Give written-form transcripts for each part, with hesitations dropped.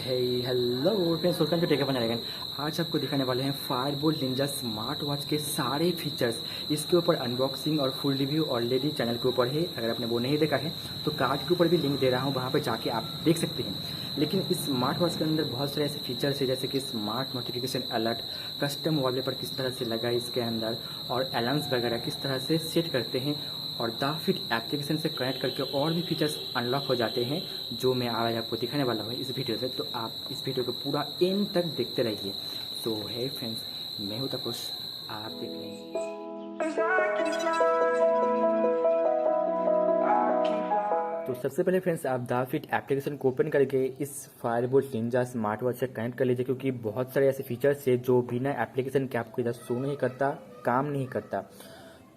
Hello friends, welcome to tech Apan again. आज आपको दिखाने वाले हैं फायरबोल्ट निंजा स्मार्ट वॉच के सारे फीचर्स। इसके ऊपर अनबॉक्सिंग और फुल रिव्यू ऑलरेडी चैनल के ऊपर है। अगर आपने वो नहीं देखा है तो कार्ड के ऊपर भी लिंक दे रहा हूँ, वहाँ पर जाके आप देख सकते हैं। लेकिन इस स्मार्ट वॉच के अंदर बहुत सारे ऐसे फीचर्स है, जैसे कि smart notification alert, custom wallpaper किस तरह से लगा है इसके अंदर, और अलार्म्स वगैरह किस तरह से सेट करते हैं, और द फिट एप्लीकेशन से कनेक्ट करके और भी फीचर्स अनलॉक हो जाते हैं, जो मैं आज आपको दिखाने वाला हूँ इस वीडियो से। तो आप इस वीडियो को पूरा एंड तक देखते रहिए। सो है फ्रेंड्स, मैं हूँ तकुश, आप देख लीजिए। तो सबसे पहले फ्रेंड्स, आप द फिट एप्लीकेशन को ओपन करके इस फायरबोल्ट निंजा स्मार्ट वॉच से कनेक्ट कर लीजिए, क्योंकि बहुत सारे ऐसे फीचर्स है जो बिना एप्लीकेशन के आपको इधर शो नहीं करता, काम नहीं करता।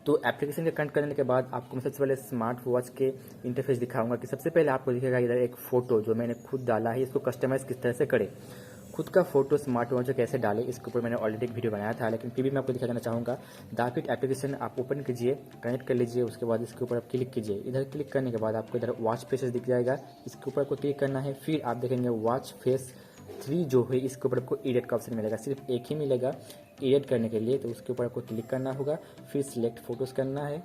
तो एप्लीकेशन के कनेक्ट करने के बाद आपको मैं सबसे पहले स्मार्ट वॉच के इंटरफेस दिखाऊंगा कि सबसे पहले आपको दिखेगा इधर एक फ़ोटो जो मैंने खुद डाला है। इसको कस्टमाइज़ किस तरह से करें, खुद का फोटो स्मार्ट वॉच कैसे डालें, इसके ऊपर मैंने ऑलरेडी एक वीडियो बनाया था, लेकिन फिर भी मैं आपको दिखा देना चाहूँगा। द फिट एप्लीकेशन आप ओपन कीजिए, कनेक्ट कर लीजिए, उसके बाद इसके ऊपर आप क्लिक कीजिए। इधर क्लिक करने के बाद आपको इधर वॉच फेसेस दिख जाएगा, इसके ऊपर आपको क्लिक करना है। फिर आप देखेंगे वॉच फेस 3 जो है, इसके ऊपर आपको एडिट का ऑप्शन मिलेगा, सिर्फ एक ही मिलेगा एडिट करने के लिए। तो उसके ऊपर आपको क्लिक करना होगा, फिर सिलेक्ट फोटोज़ करना है।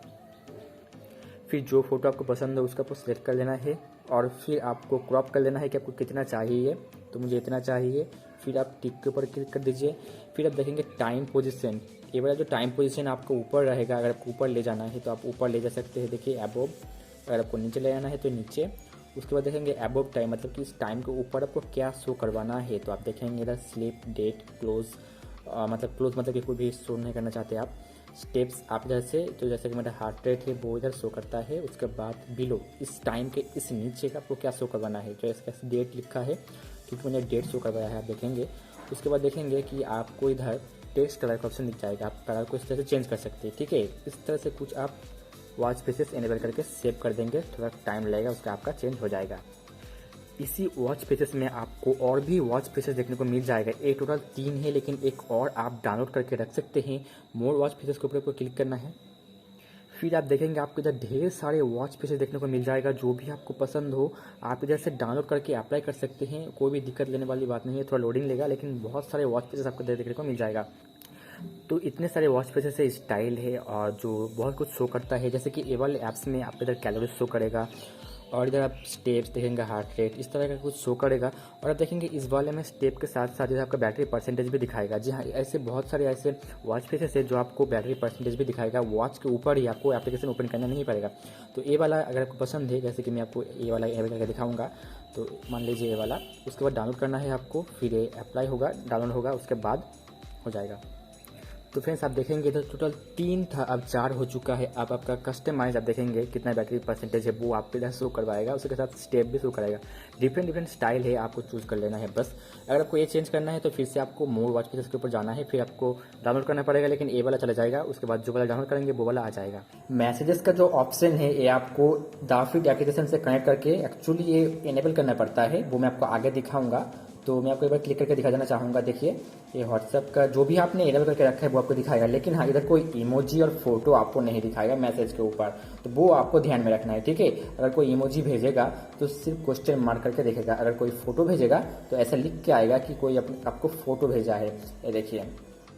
फिर जो फोटो आपको पसंद है उसका आपको सिलेक्ट कर लेना है, और फिर आपको क्रॉप कर लेना है कि आपको कितना चाहिए। तो मुझे इतना चाहिए। फिर आप टिक के ऊपर क्लिक कर दीजिए। फिर आप देखेंगे टाइम पोजीशन, ये वाला जो टाइम पोजीशन आपको ऊपर रहेगा। अगर आपको ऊपर ले जाना है तो आप ऊपर ले जा सकते हैं, देखिए अबोव। अगर आपको नीचे ले जाना है तो नीचे। उसके बाद देखेंगे अबोव टाइम, मतलब कि इस टाइम के ऊपर आपको क्या शो करवाना है। तो आप देखेंगे इधर स्लीप, डेट, क्लोज, मतलब कि कोई भी शो नहीं करना चाहते आप। स्टेप्स आप जैसे, तो जैसे कि मेरा हार्ट रेट है वो इधर शो करता है। उसके बाद बिलो, इस टाइम के इस नीचे का आपको क्या शो करवाना है, जो इसका डेट लिखा है, क्योंकि मैंने डेट शो करवाया है, आप देखेंगे। उसके बाद देखेंगे कि आपको इधर टेक्स्ट कलर का ऑप्शन दिख जाएगा, आप कलर को इस तरह से चेंज कर सकते हैं, ठीक है। इस तरह से कुछ आप वॉच फेसेस इनेबल करके सेव कर देंगे, थोड़ा टाइम लगेगा, उसका आपका चेंज हो जाएगा। इसी वॉच फेसेस में आपको और भी वॉच फेसेस देखने को मिल जाएगा। एक टोटल 3 है, लेकिन एक और आप डाउनलोड करके रख सकते हैं। मोर वॉच फेसेस के ऊपर आपको क्लिक करना है। फिर आप देखेंगे आपको इधर ढेर सारे वॉच फेसेस देखने को मिल जाएगा, जो भी आपको पसंद हो आप इधर से डाउनलोड करके अप्लाई कर सकते हैं। कोई भी दिक्कत लेने वाली बात नहीं है, थोड़ा लोडिंग लेगा, लेकिन बहुत सारे वॉच फेसेस आपको देखने को मिल जाएगा। तो इतने सारे वॉच फेसेस से स्टाइल है और जो बहुत कुछ शो करता है, जैसे कि ए वाले ऐप्स में आपको इधर कैलोरीज शो करेगा, और इधर आप स्टेप्स देखेंगे, हार्ट रेट, इस तरह का कुछ शो करेगा। और आप देखेंगे इस वाले में स्टेप के साथ साथ इधर आपका बैटरी परसेंटेज भी दिखाएगा। जी हाँ, ऐसे बहुत सारे ऐसे वॉच फेसेस है जो आपको बैटरी परसेंटेज भी दिखाएगा। वॉच के ऊपर ही आपको एप्लीकेशन ओपन करना नहीं पड़ेगा। तो ये वाला अगर आपको पसंद है, जैसे कि मैं आपको ये वाला करके दिखाऊंगा, तो मान लीजिए ये वाला, उसके बाद डाउनलोड करना है आपको, फिर ये अप्लाई होगा, डाउनलोड होगा, उसके बाद हो जाएगा। तो फ्रेंड्स आप देखेंगे इधर टोटल 3 था, अब 4 हो चुका है। अब आपका कस्टमाइज आप देखेंगे कितना बैटरी परसेंटेज है वो आपको इधर शो करवाएगा, उसके साथ स्टेप भी शो कराएगा। डिफरेंट स्टाइल है, आपको चूज़ कर लेना है बस। अगर आपको ये चेंज करना है तो फिर से आपको मोर वॉच फेसेस के ऊपर जाना है, फिर आपको डाउनलोड करना पड़ेगा, लेकिन ये वाला चला जाएगा। उसके बाद जो वाला डाउनलोड करेंगे वो वाला आ जाएगा। मैसेजेस का जो ऑप्शन है ये आपको द फिट एप्लीकेशन से कनेक्ट करके एक्चुअली ये इनेबल करना पड़ता है, वो मैं आपको आगे दिखाऊंगा। तो मैं आपको एक बार क्लिक करके दिखा देना चाहूँगा। देखिए ये व्हाट्सएप का जो भी आपने इनेबल करके रखा है वो आपको दिखाएगा, लेकिन हाँ इधर कोई इमोजी और फोटो आपको नहीं दिखाएगा मैसेज के ऊपर, तो वो आपको ध्यान में रखना है, ठीक है। अगर कोई इमोजी भेजेगा तो सिर्फ क्वेश्चन मार्क करके देखेगा, अगर कोई फोटो भेजेगा तो ऐसा लिख के आएगा कि कोई आपको फोटो भेजा है। ये देखिए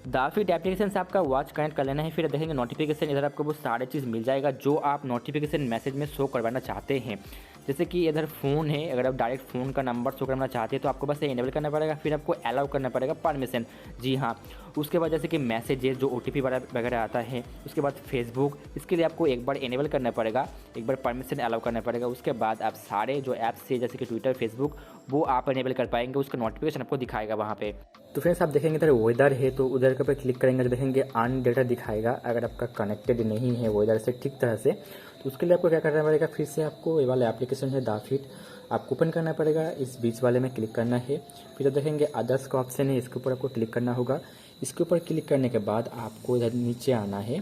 द फिट एप्लीकेशन से आपका वॉच कनेक्ट कर लेना है। फिर देखेंगे नोटिफिकेशन, इधर आपको वो सारे चीज़ मिल जाएगा जो आप नोटिफिकेशन मैसेज में शो करवाना चाहते हैं। जैसे कि इधर फ़ोन है, अगर आप डायरेक्ट फ़ोन का नंबर शो करना चाहते हैं तो आपको बस इनेबल करना पड़ेगा, फिर आपको अलाउ करना पड़ेगा परमिशन, जी हाँ। उसके बाद जैसे कि मैसेजेस जो OTP वगैरह आता है, उसके बाद फेसबुक, इसके लिए आपको एक बार इनेबल करना पड़ेगा, एक बार परमिशन अलाउ करना पड़ेगा। उसके बाद आप सारे जो ऐप्स है जैसे कि ट्विटर, फेसबुक, वो आप इनेबल कर पाएंगे, उसका नोटिफिकेशन आपको दिखाएगा वहाँ पे। तो फ्रेंड्स आप देखेंगे इधर वेदर है, तो उधर के ऊपर क्लिक करेंगे तो देखेंगे ऑन डेटा दिखाएगा। अगर आपका कनेक्टेड नहीं है वेदर से ठीक तरह से, तो उसके लिए आपको क्या करना पड़ेगा, फिर से आपको ये वाला एप्लीकेशन है द फिट, आपको ओपन करना पड़ेगा, इस बीच वाले में क्लिक करना है। फिर देखेंगे अदर्स का ऑप्शन है, इसके ऊपर आपको क्लिक करना होगा। इसके ऊपर क्लिक करने के बाद आपको इधर नीचे आना है,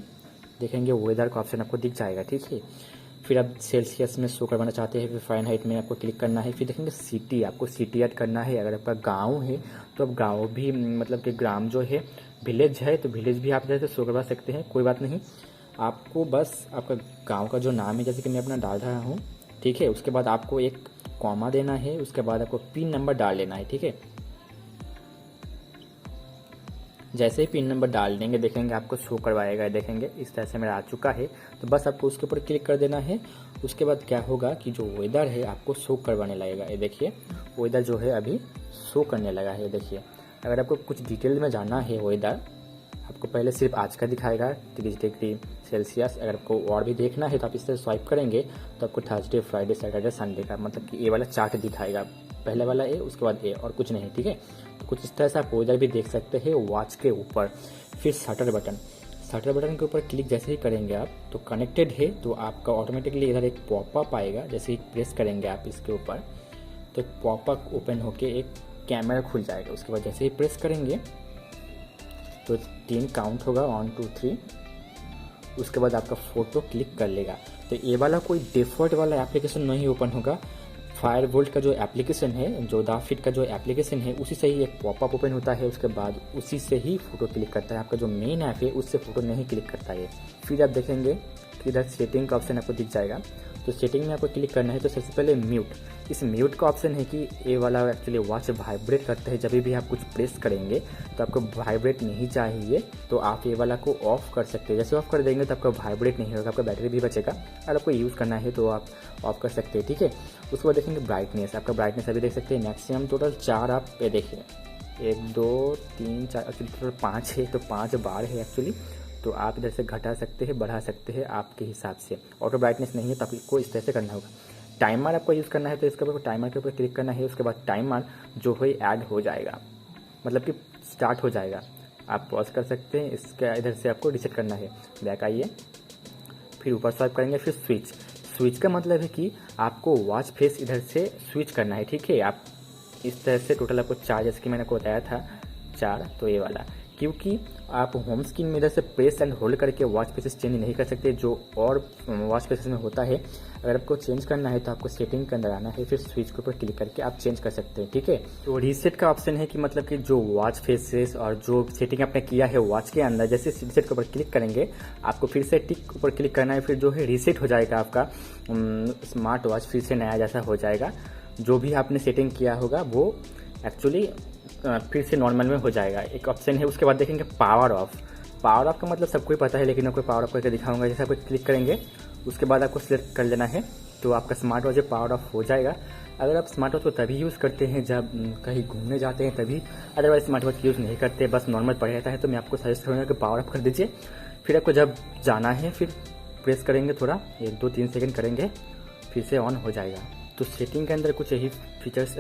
देखेंगे वेदर का ऑप्शन आपको दिख जाएगा, ठीक है। फिर आप सेल्सियस में शो करवाना चाहते हैं, फिर फ़ारेनहाइट में आपको क्लिक करना है। फिर देखेंगे सिटी, आपको सिटी ऐड करना है। अगर आपका गांव है तो आप गांव भी, मतलब कि ग्राम जो है, विलेज है तो विलेज भी आप जैसे शो करवा सकते हैं, कोई बात नहीं। आपको बस आपका गांव का जो नाम है, जैसे कि मैं अपना डाल रहा हूँ, ठीक है। उसके बाद आपको एक कॉमा देना है, उसके बाद आपको पिन नंबर डाल लेना है, ठीक है। जैसे ही पिन नंबर डाल देंगे देखेंगे आपको शो करवाएगा, देखेंगे इस तरह से मेरा आ चुका है। तो बस आपको उसके ऊपर क्लिक कर देना है। उसके बाद क्या होगा कि जो वेदर है आपको शो करवाने लगेगा। ये देखिए वेदर जो है अभी शो करने लगा है। देखिए अगर आपको कुछ डिटेल में जानना है वेदर, आपको पहले सिर्फ आज का दिखाएगा 30 डिग्री सेल्सियस। अगर आपको और भी देखना है तो आप इस तरह स्वाइप करेंगे तो आपको थर्सडे, फ्राइडे, सैटरडे, संडे का मतलब कि ये वाला चार्ट दिखाएगा। पहले वाला ए, उसके बाद ए, और कुछ नहीं, ठीक है। तो कुछ इस तरह से आप वेदर भी देख सकते हैं वॉच के ऊपर। फिर शटर बटन के ऊपर क्लिक जैसे ही करेंगे आप तो कनेक्टेड है, तो आपका ऑटोमेटिकली इधर एक पॉपअप आएगा। जैसे ही प्रेस करेंगे आप इसके ऊपर तो पॉपअप ओपन होके एक कैमरा खुल जाएगा। उसके बाद जैसे ही प्रेस करेंगे तो 3 काउंट होगा, 1 2 3। उसके बाद आपका फ़ोटो क्लिक कर लेगा। तो ये वाला कोई डिफ़ॉल्ट वाला एप्लीकेशन नहीं ओपन होगा। फायरबोल्ट का जो एप्लीकेशन है, जो दाफिट का जो एप्लीकेशन है, उसी से ही एक पॉपअप ओपन होता है। उसके बाद उसी से ही फ़ोटो क्लिक करता है। आपका जो मेन ऐप है उससे फ़ोटो नहीं क्लिक करता है। फिर आप देखेंगे कि इधर सेटिंग का ऑप्शन आपको दिख जाएगा। तो सेटिंग में आपको क्लिक करना है। तो सबसे पहले म्यूट, इस म्यूट का ऑप्शन है कि ये वाला एक्चुअली वॉच वाइब्रेट करता है। जब भी आप कुछ प्रेस करेंगे तो आपको वाइब्रेट नहीं चाहिए, तो आप ये वाला को ऑफ कर सकते हैं। जैसे ऑफ कर देंगे तो आपका वाइब्रेट नहीं होगा, आपका बैटरी भी बचेगा। अगर आपको यूज़ करना है तो आप ऑफ कर सकते हैं, ठीक है। उसके बाद देखेंगे ब्राइटनेस, आपका ब्राइटनेस अभी देख सकते हैं मैक्सिमम टोटल 4 आप ये देखिए 1 2 3 4 एक्चुअली टोटल 5 है, तो 5 बार है एक्चुअली। तो आप इधर से घटा सकते हैं, बढ़ा सकते हैं आपके हिसाब से। ऑटो ब्राइटनेस नहीं है तो आपको इस तरह से करना होगा। टाइमर आपको यूज़ करना है तो इसके ऊपर टाइमर के ऊपर क्लिक करना है। उसके बाद टाइमर जो है ऐड हो जाएगा, मतलब कि स्टार्ट हो जाएगा। आप पॉज कर सकते हैं, इसके इधर से आपको रिसेट करना है। बैक आइए, फिर ऊपर स्वाइप करेंगे, फिर स्विच का मतलब है कि आपको वॉच फेस इधर से स्विच करना है, ठीक है। आप इस तरह से टोटल आपको 4, जैसे कि मैंने आपको बताया था 4, तो ये वाला, क्योंकि आप होम स्क्रीन में इधर से प्रेस एंड होल्ड करके वॉच फेसेस चेंज नहीं कर सकते, जो और वॉच फेसेस में होता है। अगर आपको चेंज करना है तो आपको सेटिंग के अंदर आना है, फिर स्विच के ऊपर क्लिक करके आप चेंज कर सकते हैं, ठीक है। तो रीसेट का ऑप्शन है कि मतलब कि जो वॉच फेसेस और जो सेटिंग आपने किया है वॉच के अंदर, जैसे रीसेट के ऊपर क्लिक करेंगे आपको फिर से टिक ऊपर क्लिक करना है। फिर जो है रीसेट हो जाएगा आपका स्मार्ट वॉच, फिर से नया जैसा हो जाएगा। जो भी आपने सेटिंग किया होगा वो एक्चुअली फिर से नॉर्मल में हो जाएगा। एक ऑप्शन है। उसके बाद देखेंगे पावर ऑफ का मतलब सबको ही पता है, लेकिन आपको पावर ऑफ करके दिखाऊंगा। जैसे आपको क्लिक करेंगे उसके बाद आपको सिलेक्ट कर लेना है, तो आपका स्मार्ट वॉच पावर ऑफ हो जाएगा। अगर आप स्मार्ट वॉच को तभी यूज़ करते हैं जब कहीं घूमने जाते हैं तभी, अदरवाइज स्मार्ट वॉच यूज़ नहीं करते, बस नॉर्मल पड़े रहता है, तो मैं आपको सजेस्ट करूँगा कि पावर ऑफ कर दीजिए। फिर आपको जब जाना है फिर प्रेस करेंगे, थोड़ा 1 2 3 सेकेंड करेंगे, फिर से ऑन हो जाएगा। तो सेटिंग के अंदर कुछ यही फीचर्स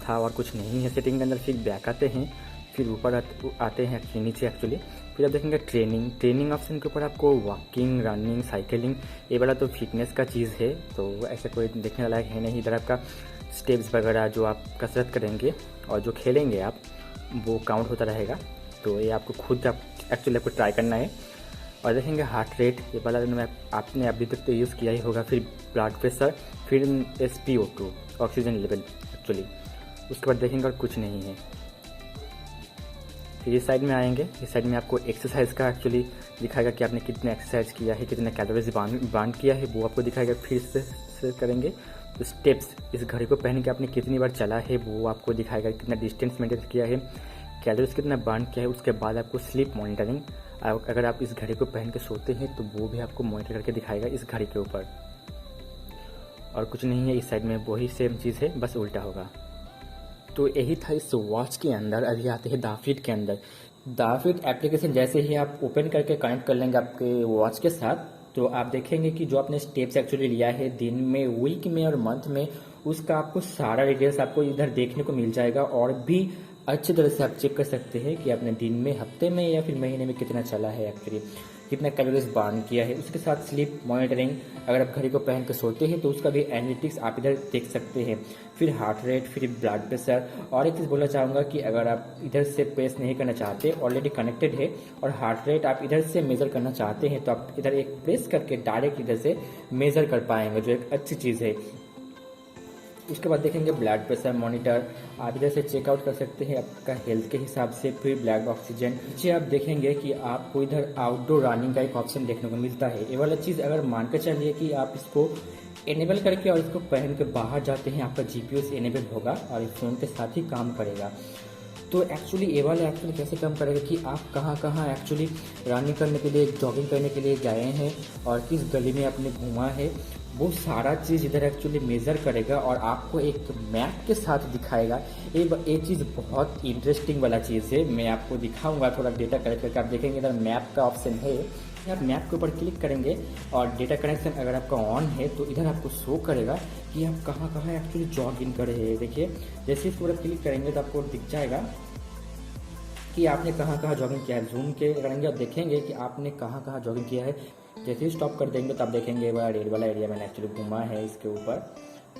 था और कुछ नहीं है सेटिंग के अंदर। फिर बैक आते हैं, फिर ऊपर आते हैं नीचे एक्चुअली। फिर आप देखेंगे ट्रेनिंग ऑप्शन के ऊपर आपको वॉकिंग, रनिंग, साइकिलिंग, ये वाला तो फिटनेस का चीज़ है, तो ऐसा कोई देखने लायक है नहीं। इधर आपका स्टेप्स वगैरह जो आप कसरत करेंगे और जो खेलेंगे आप वो काउंट होता रहेगा। तो ये आपको खुद एक्चुअली आपको ट्राई करना है। और देखेंगे हार्ट रेट, ये वाला मैं आपने अभी तक तो यूज़ किया ही होगा। फिर ब्लड प्रेशर, फिर SpO2 ऑक्सीजन लेवल एक्चुअली। उसके बाद देखेंगे और कुछ नहीं है। फिर इस साइड में आएंगे, इस साइड में आपको एक्सरसाइज का एक्चुअली दिखाएगा कि आपने कितने एक्सरसाइज किया है, कितने कैलोरीज बर्न किया है, वो आपको दिखाएगा। फिर से करेंगे तो स्टेप्स, इस घड़ी को पहन के आपने कितनी बार चला है वो आपको दिखाएगा, कितना डिस्टेंस मेंटेन किया है, कैलोरीज कितना बर्न किया है। उसके बाद आपको स्लीप मॉनिटरिंग, अगर आप इस घड़ी को पहन के सोते हैं तो वो भी आपको मॉनिटर करके दिखाएगा इस घड़ी के ऊपर। और कुछ नहीं है इस साइड में, वही सेम चीज़ है, बस उल्टा होगा। तो यही था इस वॉच के अंदर। अभी आते हैं दाफिट के अंदर। दाफिट एप्लीकेशन जैसे ही आप ओपन करके कनेक्ट कर लेंगे आपके वॉच के साथ, तो आप देखेंगे कि जो आपने स्टेप्स एक्चुअली लिया है दिन में, वीक में और मंथ में, उसका आपको सारा डिटेल्स आपको इधर देखने को मिल जाएगा। और भी अच्छी तरह से आप चेक कर सकते हैं कि आपने दिन में, हफ्ते में या फिर महीने में कितना चला है, एक्चुअली कितना कैलोरीज बर्न किया है। उसके साथ स्लीप मॉनिटरिंग, अगर आप घड़ी को पहन के सोते हैं तो उसका भी एनालिटिक्स आप इधर देख सकते हैं। फिर हार्ट रेट, फिर ब्लड प्रेशर। और एक चीज़ बोलना चाहूँगा कि अगर आप इधर से प्रेस नहीं करना चाहते, ऑलरेडी कनेक्टेड है, और हार्ट रेट आप इधर से मेजर करना चाहते हैं तो आप इधर एक प्रेस करके डायरेक्ट इधर से मेजर कर पाएंगे, जो एक अच्छी चीज़ है। उसके बाद देखेंगे ब्लड प्रेशर मॉनिटर, आप इधर से चेकआउट कर सकते हैं आपका हेल्थ के हिसाब से। फिर ब्लड ऑक्सीजन, नीचे आप देखेंगे कि आपको इधर आउटडोर रनिंग का एक ऑप्शन देखने को मिलता है। ये वाला चीज़ अगर मान के चलिए कि आप इसको इनेबल करके और इसको पहन के बाहर जाते हैं, आपका जीपीयू से इनेबल होगा और इस फ़ोन के साथ ही काम करेगा। तो एक्चुअली ये वाला एक्चुअली कैसे काम करेगा कि आप कहाँ कहाँ एक्चुअली रनिंग करने के लिए, जॉगिंग करने के लिए गए हैं और किस गली में आपने घूमा है, वो सारा चीज़ इधर एक्चुअली मेज़र करेगा और आपको एक मैप के साथ दिखाएगा। ये चीज़ बहुत इंटरेस्टिंग वाला चीज़ है, मैं आपको दिखाऊंगा थोड़ा डेटा कलेक्ट करके। आप देखेंगे इधर मैप का ऑप्शन है, आप मैप के ऊपर क्लिक करेंगे और डेटा कनेक्शन अगर आपका ऑन है तो इधर आपको शो करेगा कि आप कहाँ कहाँ एक्चुअली जॉग इन करे हैं। देखिए जैसे इसके ऊपर क्लिक करेंगे तो आपको दिख जाएगा कि आपने कहाँ कहाँ जॉगिंग किया है। जूम के करेंगे आप देखेंगे कि आपने कहाँ कहाँ जॉगिंग किया है। जैसे ही स्टॉप कर देंगे तो आप देखेंगे बड़ा रेड वाला एरिया मैंने एक्चुअली घूमा है इसके ऊपर।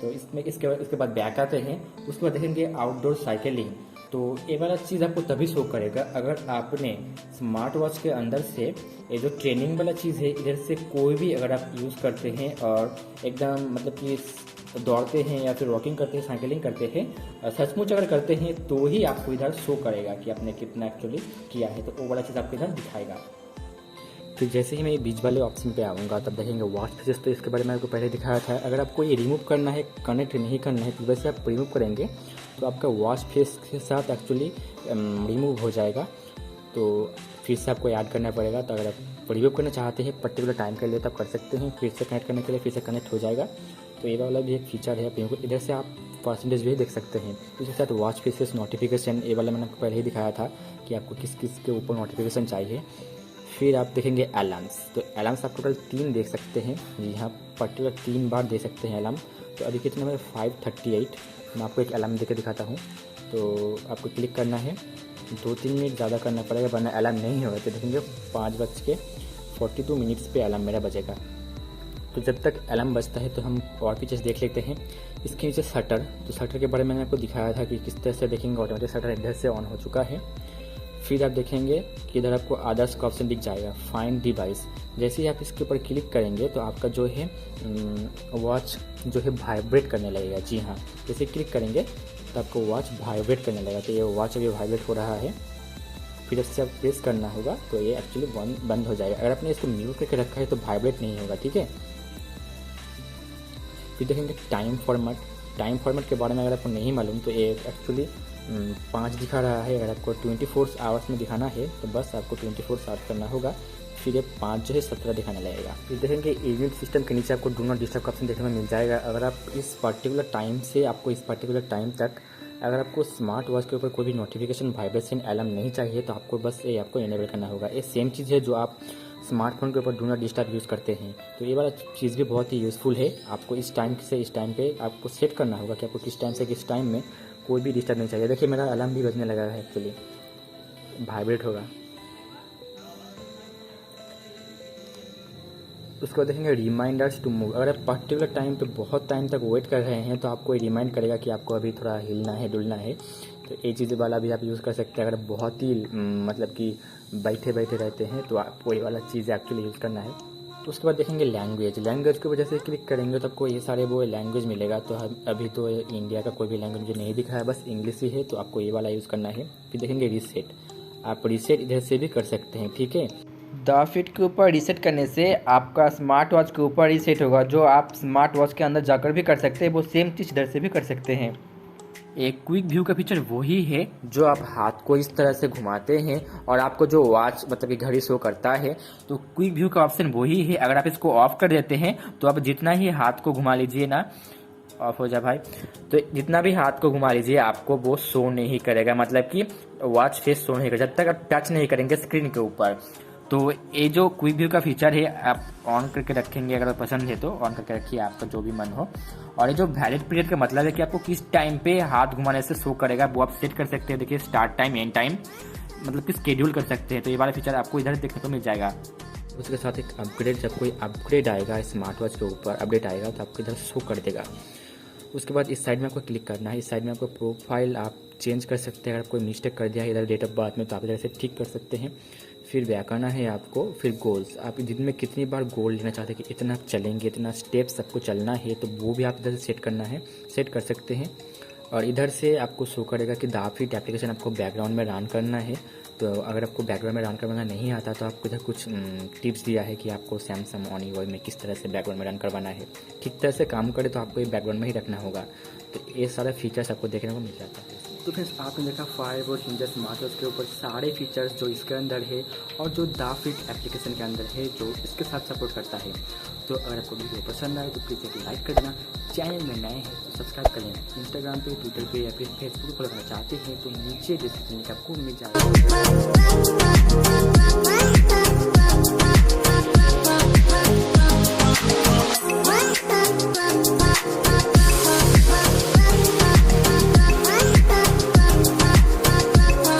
तो इसमें इसके बाद बैक आते हैं, उसके बाद देखेंगे आउटडोर साइकिलिंग। तो ये वाला चीज़ आपको तभी शो करेगा अगर आपने स्मार्ट वॉच के अंदर से ये जो ट्रेनिंग वाला चीज़ है इधर से कोई भी अगर आप यूज़ करते हैं और एकदम मतलब कि दौड़ते हैं या फिर वॉकिंग करते हैं, साइकिलिंग करते हैं, सचमुच अगर करते हैं तो ही आपको इधर शो करेगा कि आपने कितना एक्चुअली किया है। तो वो वाला चीज़ आपको इधर दिखाएगा। फिर जैसे ही मैं बीच वाले ऑप्शन पे आऊँगा तब देखेंगे वॉच फेसेस, तो इसके बारे में आपको पहले दिखाया था। अगर आपको ये रिमूव करना है, कनेक्ट नहीं करना है, तो वैसे आप रिमूव करेंगे तो आपका वॉच फेस के साथ एक्चुअली रिमूव हो जाएगा। तो फिर से आपको ऐड करना पड़ेगा। तो अगर आप रिमूव करना चाहते हैं पर्टिकुलर टाइम के लिए तो आप कर सकते हैं, फिर से कनेक्ट करने के लिए फिर से कनेक्ट हो जाएगा। तो ये वाला भी एक फीचर है। आप इधर से आप परसेंटेज भी देख सकते हैं। इसके साथ वॉच फेसेस नोटिफिकेशन, ये वाला मैंने आपको पहले ही दिखाया था कि आपको किस किस के ऊपर नोटिफिकेशन चाहिए। फिर आप देखेंगे अलार्म्स, तो अलार्म्स आप टोटल 3 देख सकते हैं। जी हाँ, पर्टिकुलर 3 बार दे सकते हैं अलार्म। तो अभी कितने में 5:38, मैं आपको एक अलार्म देकर दिखाता हूँ। तो आपको क्लिक करना है, 2-3 मिनट ज़्यादा करना पड़ेगा वरना अलार्म नहीं होगा। तो देखेंगे 5:42 मिनट्स पे अलार्म मेरा बजेगा। तो जब तक अलार्म बजता है तो हम और भी चीज़ देख लेते हैं। इसके नीचे शटर, तो शटर के बारे में मैंने आपको दिखाया था कि किस तरह से देखेंगे ऑटोमेटिक शटर इधर से ऑन हो चुका है। फिर आप देखेंगे कि इधर आपको आदर्श का ऑप्शन दिख जाएगा, फाइंड डिवाइस। जैसे ही आप इसके ऊपर क्लिक करेंगे तो आपका जो है वॉच जो है वाइब्रेट करने लगेगा। जी हाँ, जैसे क्लिक करेंगे तो आपको वॉच वाइब्रेट करने लगेगा। तो ये वॉच अभी वाइब्रेट हो रहा है। फिर इससे आप प्रेस करना होगा तो ये एक्चुअली बंद हो जाएगा। अगर आपने इसको म्यूट करके रखा है तो वाइब्रेट नहीं होगा, ठीक है। फिर देखेंगे टाइम फॉर्मेट। टाइम फॉर्मेट के बारे में अगर आपको नहीं मालूम तो ये एक्चुअली 5 दिखा रहा है। अगर आपको 24 आवर्स में दिखाना है तो बस आपको 24 आवर्स करना होगा। फिर ये 5 जो है 17 दिखाने लगेगा। फिर देखेंगे इवेंट सिस्टम के नीचे आपको डू नॉट डिस्टर्ब का ऑप्शन देखने में मिल जाएगा। अगर आप इस पर्टिकुलर टाइम से आपको इस पर्टिकुलर टाइम तक अगर आपको स्मार्ट वॉच के ऊपर कोई भी नोटिफिकेशन, वाइब्रेशन, अलार्म नहीं चाहिए तो आपको बस ये आपको इनेबल करना होगा। ये सेम चीज़ है जो आप स्मार्टफोन के ऊपर डू नॉट डिस्टर्ब यूज़ करते हैं। तो ये वाला चीज़ भी बहुत ही यूज़फुल है। आपको इस टाइम से इस टाइम पे आपको सेट करना होगा कि आपको किस टाइम से किस टाइम में कोई भी डिस्टर्ब नहीं चाहिए। देखिए मेरा अलार्म भी बजने लगा है, एक्चुअली वाइब्रेट होगा। उसके बाद देखेंगे रिमाइंडर्स टू मूव। अगर आप पर्टिकुलर टाइम पे बहुत टाइम तक वेट कर रहे हैं तो आपको रिमाइंड करेगा कि आपको अभी थोड़ा हिलना है, डुलना है। तो ये चीज़ वाला भी आप यूज़ कर सकते हैं। अगर बहुत ही मतलब कि बैठे बैठे रहते हैं तो आपको ये वाला चीज़ एक्चुअली यूज़ करना है। तो उसके बाद देखेंगे लैंग्वेज। लैंग्वेज की वजह से क्लिक करेंगे तो आपको ये सारे वो लैंग्वेज मिलेगा। तो अभी तो इंडिया का कोई भी लैंग्वेज मुझे नहीं दिखा है, बस इंग्लिश ही है, तो आपको ये वाला यूज़ करना है। फिर देखेंगे रीसेट। आप रीसेट इधर से भी कर सकते हैं, ठीक है। 10 फीट के ऊपर रीसेट करने से आपका स्मार्ट वॉच के ऊपर रीसेट होगा। जो आप स्मार्ट वॉच के अंदर जाकर भी कर सकते हैं वो सेम चीज़ इधर से भी कर सकते हैं। एक क्विक व्यू का फीचर वही है जो आप हाथ को इस तरह से घुमाते हैं और आपको जो वॉच मतलब कि घड़ी शो करता है। तो क्विक व्यू का ऑप्शन वही है। अगर आप इसको ऑफ कर देते हैं तो आप जितना ही हाथ को घुमा लीजिए ना, ऑफ हो जाए भाई, तो जितना भी हाथ को घुमा लीजिए आपको वो शो नहीं करेगा। मतलब कि वॉच फेस शो नहीं करेगा जब तक आप टच नहीं करेंगे स्क्रीन के ऊपर। तो ये जो क्विक व्यू का फीचर है आप ऑन करके रखेंगे, अगर पसंद है तो ऑन करके रखिए, आपका जो भी मन हो। और ये जो वैलिड पीरियड का मतलब है कि आपको किस टाइम पे हाथ घुमाने से शो करेगा वो आप सेट कर सकते हैं। देखिए स्टार्ट टाइम, एंड टाइम, मतलब कि शेड्यूल कर सकते हैं। तो ये वाला फीचर आपको इधर देखने को मिल जाएगा। उसके साथ एक अपग्रेड, जब कोई अपग्रेड आएगा स्मार्ट वॉच के ऊपर, अपडेट आएगा तो आपको इधर शो कर देगा। उसके बाद इस साइड में आपको क्लिक करना है। इस साइड में आपको प्रोफाइल आप चेंज कर सकते हैं। अगर कोई मिस्टेक कर दिया है इधर डेट ऑफ बर्थ में तो आप इधर से ठीक कर सकते हैं। फिर बैक करना है आपको। फिर गोल्स, आप दिन में कितनी बार गोल लेना चाहते हैं कि इतना आप चलेंगे, इतना स्टेप्स आपको चलना है, तो वो भी आप इधर से सेट करना है, सेट कर सकते हैं। और इधर से आपको शो करेगा कि दाफिट एप्लीकेशन आपको बैकग्राउंड में रन करना है। तो अगर आपको बैकग्राउंड में रन करवाना नहीं आता तो आपको इधर कुछ टिप्स दिया है कि आपको सैमसंग ऑन यूआई में किस तरह से बैकग्राउंड में रन करवाना है। ठीक तरह से काम करे तो आपको ये बैकग्राउंड में ही रखना होगा। तो ये सारे फीचर्स आपको देखने को मिल जाता है। तो फ्रेंड्स आपने देखा फायरवॉच निंजा स्मार्टवॉच के ऊपर सारे फीचर्स जो इसके अंदर है और जो दाफिट एप्लीकेशन के अंदर है जो इसके साथ सपोर्ट करता है। तो अगर आपको वीडियो पसंद आए तो प्लीज़ एक लाइक कर देना, चैनल में नए हैं तो सब्सक्राइब कर लेना, इंस्टाग्राम पे, ट्विटर पे या फिर फेसबुक पे फॉलो करना चाहते हैं तो नीचे डिस्क्रिप्शन लिंक आपको मिल जाएगा।